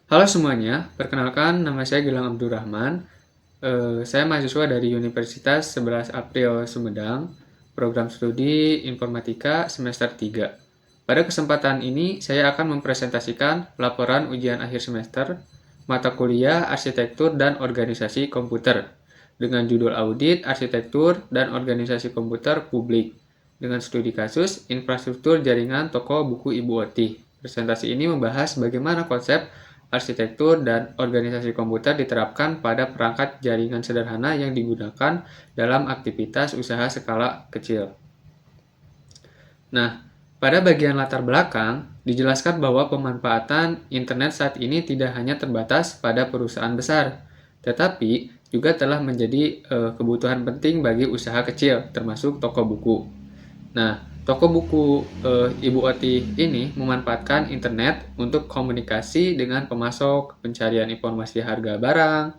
Halo semuanya, perkenalkan nama saya Gilang Abdurrahman. Saya mahasiswa dari Universitas 11 April Sumedang, program studi Informatika semester 3. Pada kesempatan ini, saya akan mempresentasikan laporan ujian akhir semester, mata kuliah Arsitektur dan Organisasi Komputer, dengan judul Audit Arsitektur dan Organisasi Komputer Publik, dengan studi kasus Infrastruktur Jaringan Toko Buku Ibu Oti. Presentasi ini membahas bagaimana konsep arsitektur dan organisasi komputer diterapkan pada perangkat jaringan sederhana yang digunakan dalam aktivitas usaha skala kecil. Nah, pada bagian latar belakang, dijelaskan bahwa pemanfaatan internet saat ini tidak hanya terbatas pada perusahaan besar, tetapi juga telah menjadi kebutuhan penting bagi usaha kecil, termasuk toko buku. Nah, toko buku Ibu Oti ini memanfaatkan internet untuk komunikasi dengan pemasok, pencarian informasi harga barang,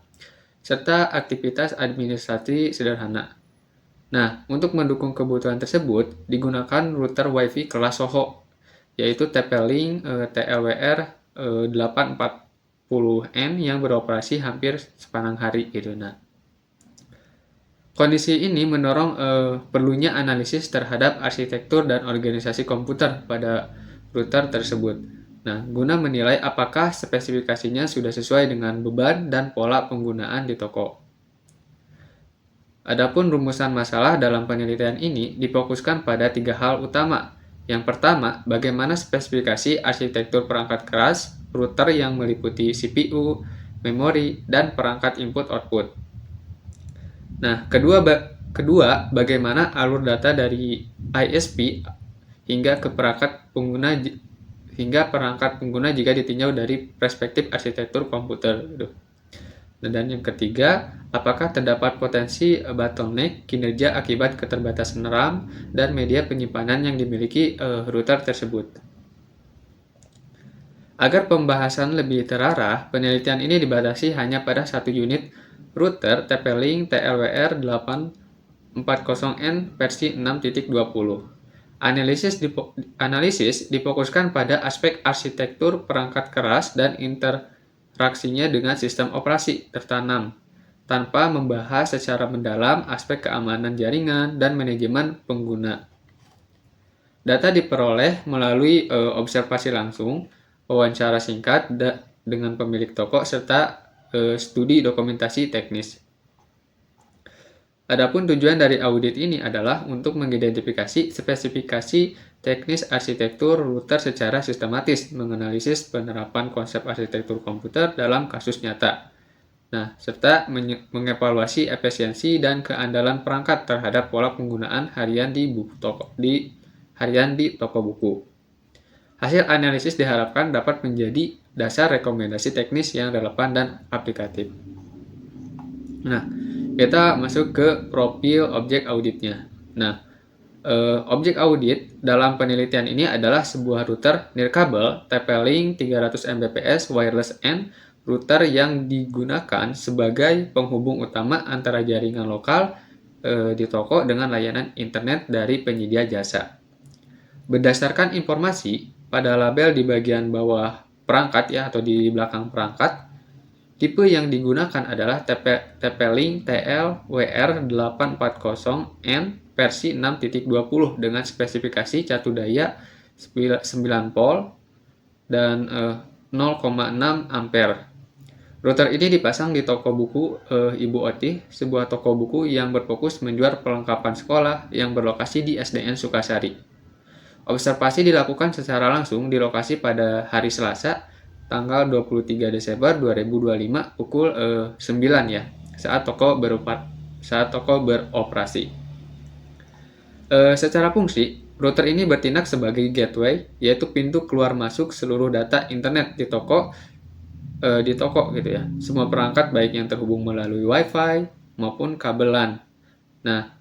serta aktivitas administrasi sederhana. Nah, untuk mendukung kebutuhan tersebut, digunakan router WiFi kelas Soho, yaitu TP-Link TLWR 840N yang beroperasi hampir sepanjang hari gitu. Nah, kondisi ini mendorong perlunya analisis terhadap arsitektur dan organisasi komputer pada router tersebut. Nah, guna menilai apakah spesifikasinya sudah sesuai dengan beban dan pola penggunaan di toko. Adapun rumusan masalah dalam penelitian ini difokuskan pada 3 hal utama. Yang pertama, bagaimana spesifikasi arsitektur perangkat keras, router yang meliputi CPU, memori, dan perangkat input-output. Nah, kedua, bagaimana alur data dari ISP hingga ke perangkat pengguna jika ditinjau dari perspektif arsitektur komputer. Dan yang ketiga, apakah terdapat potensi bottleneck kinerja akibat keterbatasan RAM dan media penyimpanan yang dimiliki router tersebut. Agar pembahasan lebih terarah, penelitian ini dibatasi hanya pada satu unit router TP-Link TLWR 840N versi 6.20. Analisis difokuskan pada aspek arsitektur perangkat keras dan interaksinya dengan sistem operasi tertanam, tanpa membahas secara mendalam aspek keamanan jaringan dan manajemen pengguna. Data diperoleh melalui observasi langsung, wawancara singkat dengan pemilik toko, serta studi dokumentasi teknis. Adapun tujuan dari audit ini adalah untuk mengidentifikasi spesifikasi teknis arsitektur router secara sistematis, menganalisis penerapan konsep arsitektur komputer dalam kasus nyata. Nah, serta mengevaluasi efisiensi dan keandalan perangkat terhadap pola penggunaan harian di toko buku. Hasil analisis diharapkan dapat menjadi dasar rekomendasi teknis yang relevan dan aplikatif. Nah, kita masuk ke profil objek auditnya. Nah, objek audit dalam penelitian ini adalah sebuah router nirkabel TP-Link 300 Mbps wireless LAN router yang digunakan sebagai penghubung utama antara jaringan lokal di toko dengan layanan internet dari penyedia jasa. Berdasarkan informasi pada label di bagian bawah perangkat ya atau di belakang perangkat, tipe yang digunakan adalah TP-Link TLWR840N versi 6.20 dengan spesifikasi catu daya 9 volt dan 0,6 ampere. Router ini dipasang di toko buku Ibu Oti, sebuah toko buku yang berfokus menjual perlengkapan sekolah yang berlokasi di SDN Sukasari. Observasi dilakukan secara langsung di lokasi pada hari Selasa, tanggal 23 Desember 2025 pukul 9 ya, saat toko beroperasi. Secara fungsi, router ini bertindak sebagai gateway, yaitu pintu keluar masuk seluruh data internet di toko gitu ya. Semua perangkat baik yang terhubung melalui Wi-Fi maupun kabel LAN. Nah,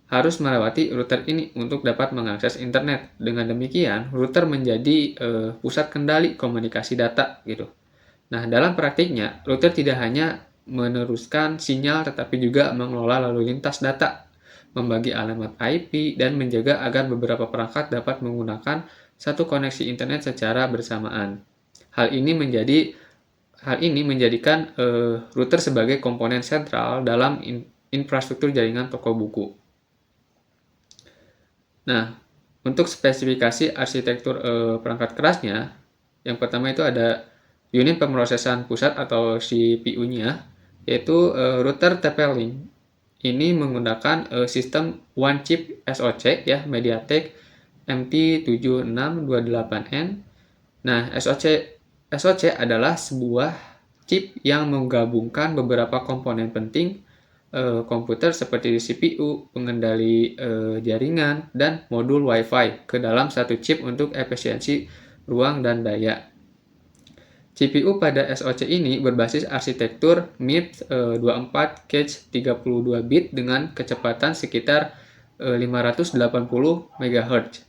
harus melewati router ini untuk dapat mengakses internet. Dengan demikian, router menjadi pusat kendali komunikasi data gitu. Nah, dalam praktiknya, router tidak hanya meneruskan sinyal tetapi juga mengelola lalu lintas data, membagi alamat IP, dan menjaga agar beberapa perangkat dapat menggunakan satu koneksi internet secara bersamaan. Hal ini menjadi hal ini menjadikan router sebagai komponen sentral dalam infrastruktur jaringan toko buku. Nah, untuk spesifikasi arsitektur perangkat kerasnya, yang pertama itu ada unit pemrosesan pusat atau CPU-nya, yaitu router TP-Link. Ini menggunakan sistem One Chip SoC ya, MediaTek MT7628N. Nah, SoC adalah sebuah chip yang menggabungkan beberapa komponen penting komputer seperti CPU, pengendali jaringan, dan modul Wi-Fi ke dalam satu chip untuk efisiensi ruang dan daya. CPU pada SoC ini berbasis arsitektur MIPS 24 cache 32 bit dengan kecepatan sekitar 580 MHz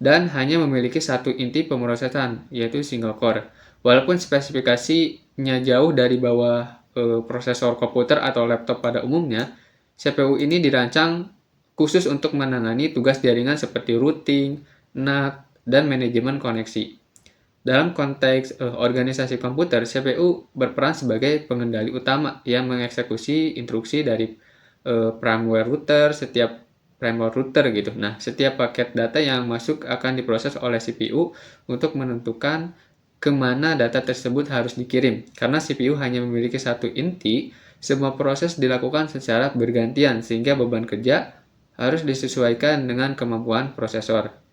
dan hanya memiliki satu inti pemrosesan, yaitu single core. Walaupun spesifikasinya jauh dari bawah prosesor komputer atau laptop pada umumnya, CPU ini dirancang khusus untuk menangani tugas jaringan seperti routing, NAT, dan manajemen koneksi. Dalam konteks organisasi komputer, CPU berperan sebagai pengendali utama yang mengeksekusi instruksi dari firmware router gitu. Nah, setiap paket data yang masuk akan diproses oleh CPU untuk menentukan kemana data tersebut harus dikirim. Karena CPU hanya memiliki satu inti, semua proses dilakukan secara bergantian sehingga beban kerja harus disesuaikan dengan kemampuan prosesor.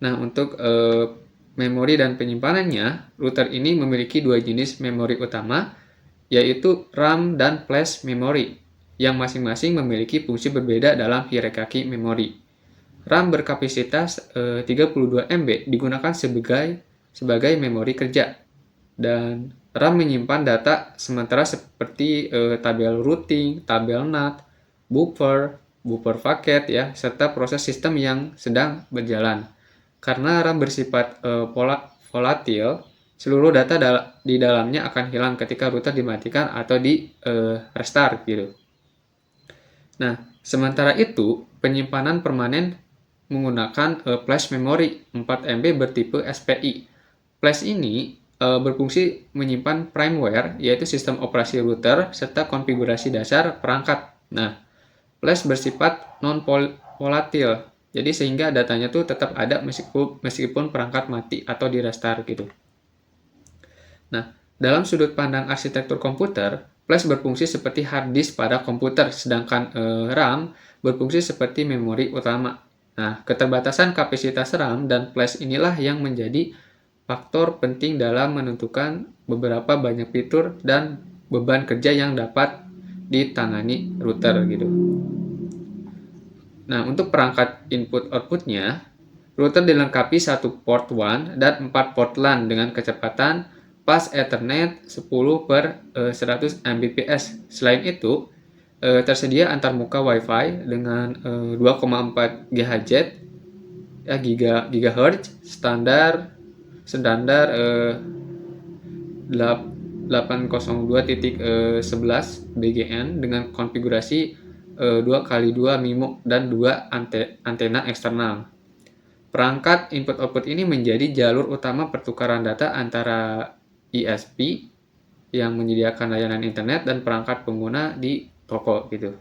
Nah, untuk memori dan penyimpanannya, router ini memiliki dua jenis memori utama, yaitu RAM dan flash memory, yang masing-masing memiliki fungsi berbeda dalam hierarki memori. RAM berkapasitas 32 MB digunakan sebagai memori kerja, dan RAM menyimpan data sementara seperti tabel routing, tabel NAT, buffer paket ya, serta proses sistem yang sedang berjalan. Karena RAM bersifat volatil, seluruh data di dalamnya akan hilang ketika router dimatikan atau di restart gitu. Nah, sementara itu penyimpanan permanen menggunakan flash memory 4 MB bertipe SPI. Flash ini berfungsi menyimpan firmware, yaitu sistem operasi router serta konfigurasi dasar perangkat. Nah, flash bersifat non-volatil, jadi sehingga datanya tuh tetap ada meskipun perangkat mati atau di restart gitu. Nah, dalam sudut pandang arsitektur komputer, flash berfungsi seperti hard disk pada komputer, sedangkan RAM berfungsi seperti memori utama. Nah, keterbatasan kapasitas RAM dan flash inilah yang menjadi faktor penting dalam menentukan beberapa banyak fitur dan beban kerja yang dapat ditangani router gitu. Nah, untuk perangkat input-outputnya, router dilengkapi satu port WAN dan 4 port LAN dengan kecepatan fast Ethernet 10/100 Mbps. Selain itu, tersedia antarmuka Wi-Fi dengan 2,4 GHz ya, GHz standar 802.11 BGN dengan konfigurasi 2x2 MIMO dan 2 antena eksternal. Perangkat input-output ini menjadi jalur utama pertukaran data antara ISP yang menyediakan layanan internet dan perangkat pengguna di toko gitu.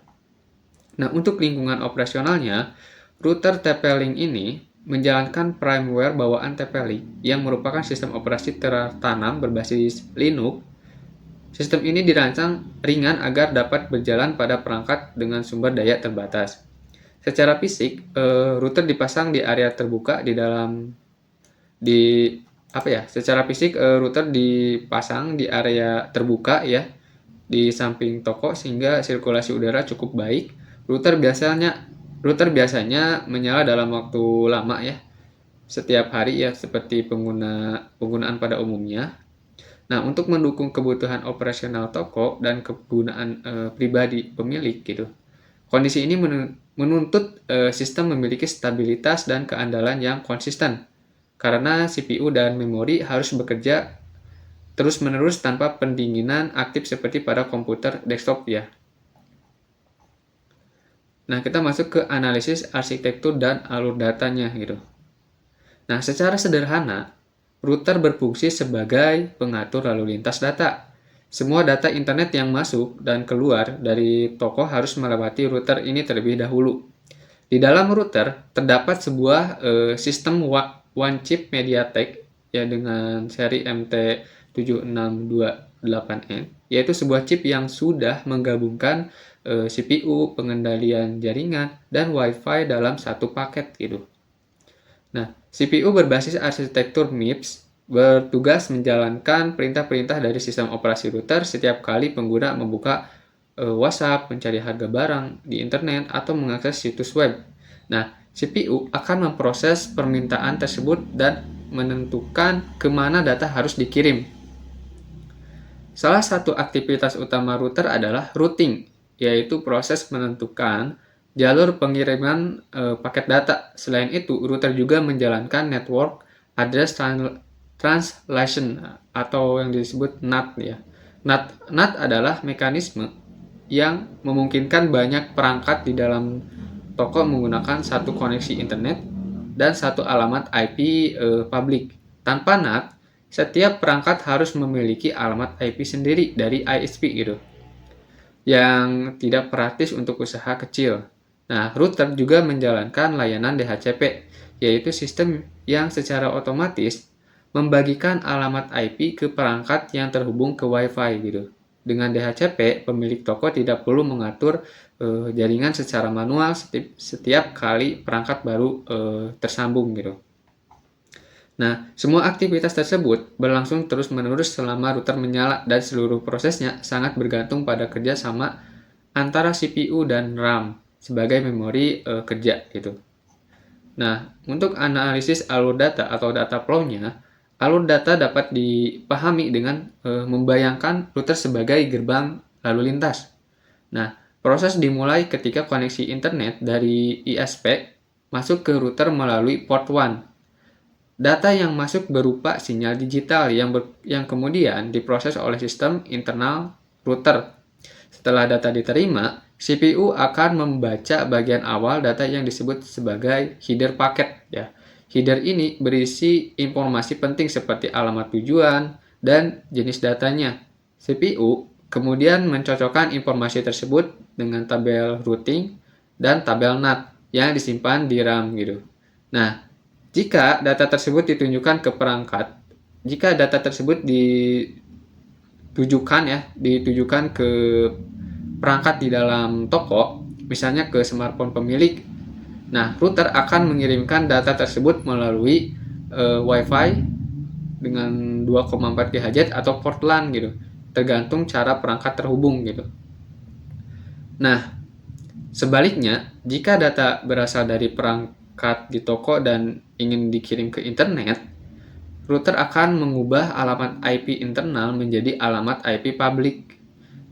Nah, untuk lingkungan operasionalnya, router TP-Link ini menjalankan firmware bawaan TP-Link yang merupakan sistem operasi tertanam berbasis Linux. Sistem ini dirancang ringan agar dapat berjalan pada perangkat dengan sumber daya terbatas. Secara fisik, router dipasang di area terbuka Secara fisik router dipasang di area terbuka ya, di samping toko sehingga sirkulasi udara cukup baik. Router biasanya menyala dalam waktu lama ya, setiap hari ya, seperti penggunaan pada umumnya. Nah, untuk mendukung kebutuhan operasional toko dan kegunaan pribadi pemilik gitu, kondisi ini menuntut sistem memiliki stabilitas dan keandalan yang konsisten, karena CPU dan memori harus bekerja terus-menerus tanpa pendinginan aktif seperti pada komputer desktop ya. Nah, kita masuk ke analisis arsitektur dan alur datanya gitu. Nah, secara sederhana, router berfungsi sebagai pengatur lalu lintas data. Semua data internet yang masuk dan keluar dari toko harus melewati router ini terlebih dahulu. Di dalam router terdapat sebuah sistem one chip MediaTek ya dengan seri MT7628N, yaitu sebuah chip yang sudah menggabungkan CPU, pengendalian jaringan, dan WiFi dalam satu paket gitu. Nah, CPU berbasis arsitektur MIPS bertugas menjalankan perintah-perintah dari sistem operasi router setiap kali pengguna membuka WhatsApp, mencari harga barang di internet, atau mengakses situs web. Nah, CPU akan memproses permintaan tersebut dan menentukan kemana data harus dikirim. Salah satu aktivitas utama router adalah routing, yaitu proses menentukan jalur pengiriman paket data. Selain itu, router juga menjalankan network address translation atau yang disebut NAT ya. NAT adalah mekanisme yang memungkinkan banyak perangkat di dalam toko menggunakan satu koneksi internet dan satu alamat IP publik. Tanpa NAT, setiap perangkat harus memiliki alamat IP sendiri dari ISP gitu, yang tidak praktis untuk usaha kecil. Nah, router juga menjalankan layanan DHCP, yaitu sistem yang secara otomatis membagikan alamat IP ke perangkat yang terhubung ke Wi-Fi gitu. Dengan DHCP, pemilik toko tidak perlu mengatur jaringan secara manual setiap kali perangkat baru tersambung gitu. Nah, semua aktivitas tersebut berlangsung terus-menerus selama router menyala dan seluruh prosesnya sangat bergantung pada kerjasama antara CPU dan RAM sebagai memori kerja gitu. Nah, untuk analisis alur data atau data flow-nya, alur data dapat dipahami dengan membayangkan router sebagai gerbang lalu lintas. Nah, proses dimulai ketika koneksi internet dari ISP masuk ke router melalui port 1. Data yang masuk berupa sinyal digital yang kemudian diproses oleh sistem internal router. Setelah data diterima, CPU akan membaca bagian awal data yang disebut sebagai header paket ya. Header ini berisi informasi penting seperti alamat tujuan dan jenis datanya. CPU kemudian mencocokkan informasi tersebut dengan tabel routing dan tabel NAT yang disimpan di RAM gitu. Nah, jika data tersebut ditujukan ke perangkat, jika data tersebut ditujukan ke perangkat di dalam toko, misalnya ke smartphone pemilik, nah router akan mengirimkan data tersebut melalui Wi-Fi dengan 2,4 GHz atau port LAN gitu, tergantung cara perangkat terhubung gitu. Nah, sebaliknya, jika data berasal dari perangkat di toko dan ingin dikirim ke internet, router akan mengubah alamat IP internal menjadi alamat IP publik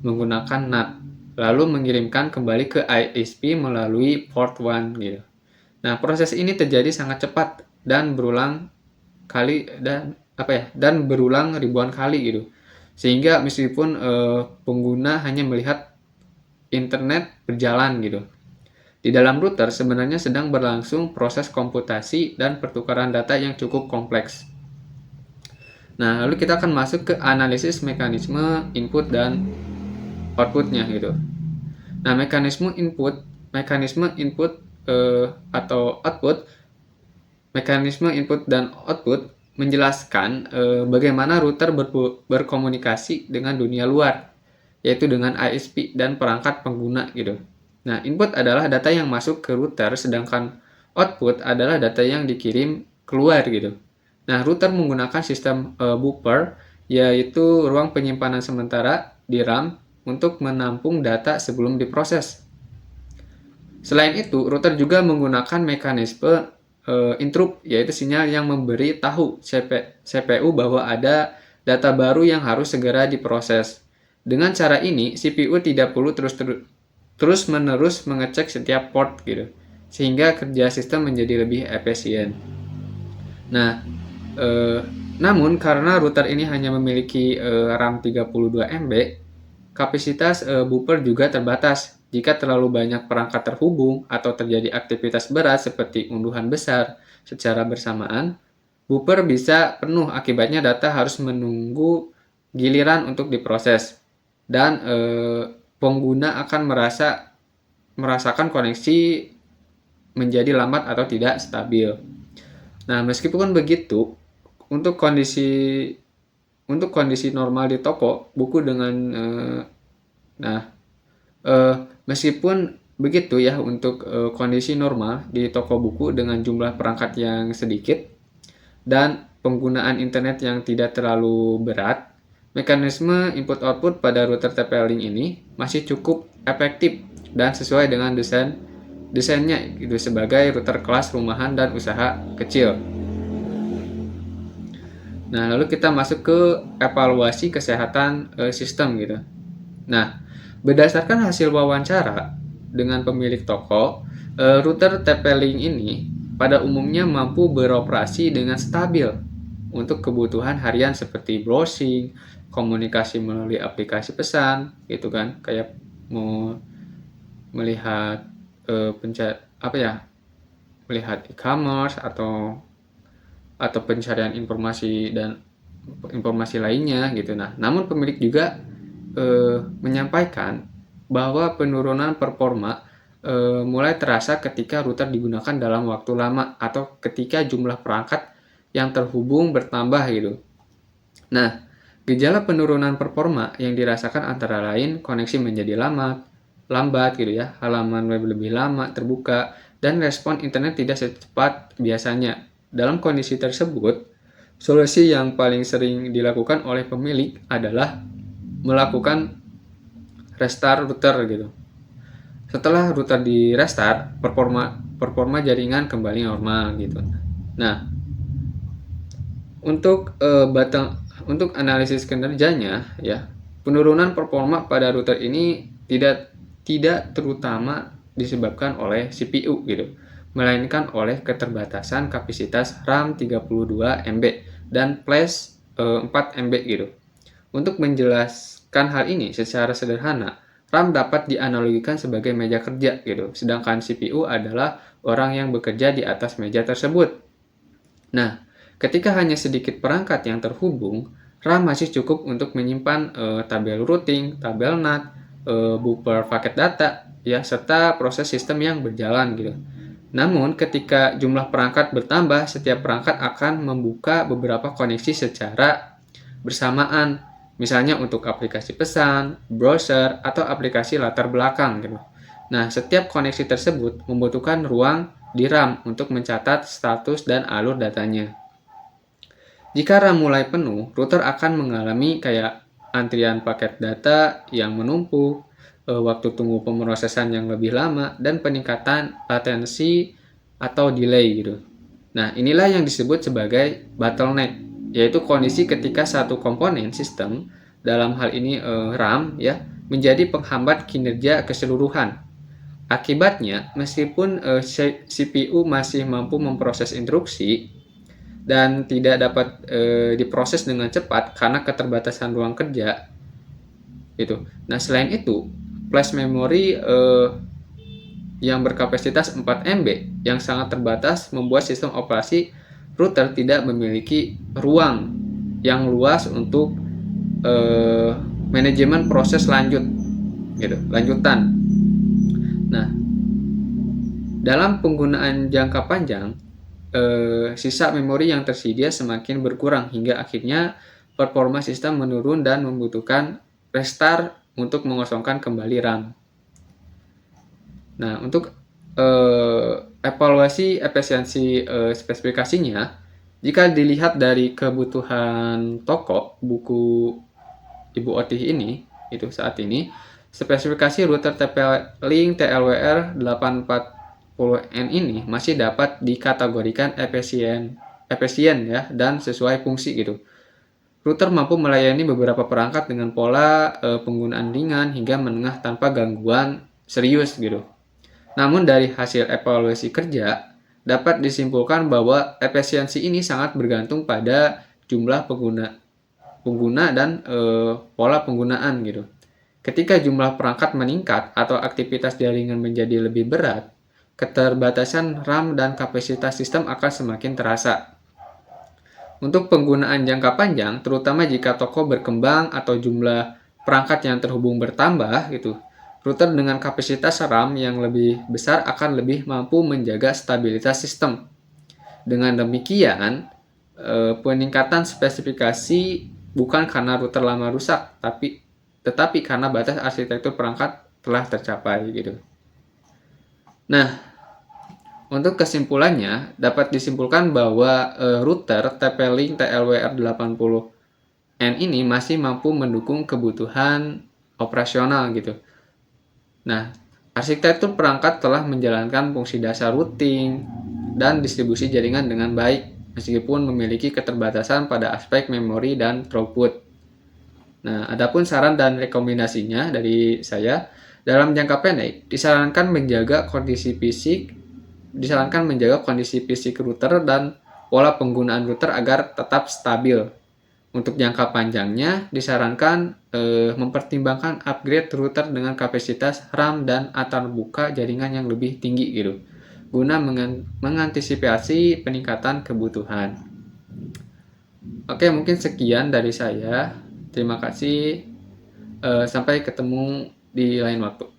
menggunakan NAT, lalu mengirimkan kembali ke ISP melalui port 1 gitu. Nah, proses ini terjadi sangat cepat dan berulang ribuan kali gitu. Sehingga meskipun pengguna hanya melihat internet berjalan gitu. Di dalam router sebenarnya sedang berlangsung proses komputasi dan pertukaran data yang cukup kompleks. Nah, lalu kita akan masuk ke analisis mekanisme input dan outputnya gitu. Nah, mekanisme input dan output menjelaskan bagaimana router berkomunikasi dengan dunia luar, yaitu dengan ISP dan perangkat pengguna gitu. Nah, input adalah data yang masuk ke router, sedangkan output adalah data yang dikirim keluar gitu. Nah, router menggunakan sistem buffer, yaitu ruang penyimpanan sementara di RAM untuk menampung data sebelum diproses. Selain itu, router juga menggunakan mekanisme interrupt, yaitu sinyal yang memberi tahu CPU bahwa ada data baru yang harus segera diproses. Dengan cara ini, CPU tidak perlu terus-menerus mengecek setiap port gitu, sehingga kerja sistem menjadi lebih efisien. Nah, namun karena router ini hanya memiliki RAM 32 MB, kapasitas buffer juga terbatas. Jika terlalu banyak perangkat terhubung atau terjadi aktivitas berat seperti unduhan besar secara bersamaan, buffer bisa penuh, akibatnya data harus menunggu giliran untuk diproses, dan pengguna akan merasakan koneksi menjadi lambat atau tidak stabil. Nah, meskipun begitu, untuk kondisi normal di toko buku dengan meskipun begitu ya, untuk kondisi normal di toko buku dengan jumlah perangkat yang sedikit dan penggunaan internet yang tidak terlalu berat, mekanisme input-output pada router TP-Link ini masih cukup efektif dan sesuai dengan desainnya itu sebagai router kelas rumahan dan usaha kecil. Nah, lalu kita masuk ke evaluasi kesehatan sistem gitu. Nah, berdasarkan hasil wawancara dengan pemilik toko, router TP-Link ini pada umumnya mampu beroperasi dengan stabil untuk kebutuhan harian seperti browsing, komunikasi melalui aplikasi pesan, gitu kan, kayak mau melihat melihat e-commerce atau pencarian informasi dan informasi lainnya gitu. Nah, namun pemilik juga menyampaikan bahwa penurunan performa mulai terasa ketika router digunakan dalam waktu lama atau ketika jumlah perangkat yang terhubung bertambah gitu. Nah, gejala penurunan performa yang dirasakan antara lain koneksi menjadi lambat gitu ya, halaman web lebih lama terbuka, dan respon internet tidak secepat biasanya. Dalam kondisi tersebut, solusi yang paling sering dilakukan oleh pemilik adalah melakukan restart router gitu. Setelah router di restart, performa jaringan kembali normal gitu. Nah, untuk analisis kinerjanya ya, penurunan performa pada router ini tidak terutama disebabkan oleh CPU gitu, melainkan oleh keterbatasan kapasitas RAM 32 MB dan flash 4 MB gitu. Untuk menjelaskan hal ini secara sederhana, RAM dapat dianalogikan sebagai meja kerja gitu, sedangkan CPU adalah orang yang bekerja di atas meja tersebut. Nah, ketika hanya sedikit perangkat yang terhubung, RAM masih cukup untuk menyimpan tabel routing, tabel NAT, buffer paket data, ya, serta proses sistem yang berjalan gitu. Namun, ketika jumlah perangkat bertambah, setiap perangkat akan membuka beberapa koneksi secara bersamaan, misalnya untuk aplikasi pesan, browser, atau aplikasi latar belakang gitu. Nah, setiap koneksi tersebut membutuhkan ruang di RAM untuk mencatat status dan alur datanya. Jika RAM mulai penuh, router akan mengalami kayak antrian paket data yang menumpuk, waktu tunggu pemrosesan yang lebih lama, dan peningkatan latensi atau delay gitu. Nah, inilah yang disebut sebagai bottleneck, yaitu kondisi ketika satu komponen sistem, dalam hal ini RAM ya, menjadi penghambat kinerja keseluruhan. Akibatnya, meskipun CPU masih mampu memproses instruksi dan tidak dapat diproses dengan cepat karena keterbatasan ruang kerja gitu. Nah, selain itu, flash memory yang berkapasitas 4 MB yang sangat terbatas membuat sistem operasi router tidak memiliki ruang yang luas untuk manajemen proses lanjutan. Nah, dalam penggunaan jangka panjang, sisa memori yang tersedia semakin berkurang hingga akhirnya performa sistem menurun dan membutuhkan restart untuk mengosongkan kembali RAM. Nah, untuk evaluasi efisiensi spesifikasinya, jika dilihat dari kebutuhan toko buku Ibu Otih ini, itu saat ini, spesifikasi router TP-Link TLWR 840N ini masih dapat dikategorikan efisien ya, dan sesuai fungsi gitu. Router mampu melayani beberapa perangkat dengan pola penggunaan ringan hingga menengah tanpa gangguan serius gitu. Namun dari hasil evaluasi kerja, dapat disimpulkan bahwa efisiensi ini sangat bergantung pada jumlah pengguna dan pola penggunaan gitu. Ketika jumlah perangkat meningkat atau aktivitas jaringan menjadi lebih berat, keterbatasan RAM dan kapasitas sistem akan semakin terasa. Untuk penggunaan jangka panjang, terutama jika toko berkembang atau jumlah perangkat yang terhubung bertambah gitu, router dengan kapasitas RAM yang lebih besar akan lebih mampu menjaga stabilitas sistem. Dengan demikian, peningkatan spesifikasi bukan karena router lama rusak, tetapi karena batas arsitektur perangkat telah tercapai gitu. Nah, untuk kesimpulannya, dapat disimpulkan bahwa router TP-Link TLWR80N ini masih mampu mendukung kebutuhan operasional gitu. Nah, arsitektur perangkat telah menjalankan fungsi dasar routing dan distribusi jaringan dengan baik, meskipun memiliki keterbatasan pada aspek memori dan throughput. Nah, adapun saran dan rekomendasinya dari saya, dalam jangka pendek disarankan menjaga kondisi fisik router dan pola penggunaan router agar tetap stabil. Untuk jangka panjangnya disarankan mempertimbangkan upgrade router dengan kapasitas RAM dan antarmuka jaringan yang lebih tinggi gitu, guna mengantisipasi peningkatan kebutuhan. Oke, mungkin sekian dari saya. Terima kasih. Sampai ketemu di lain waktu.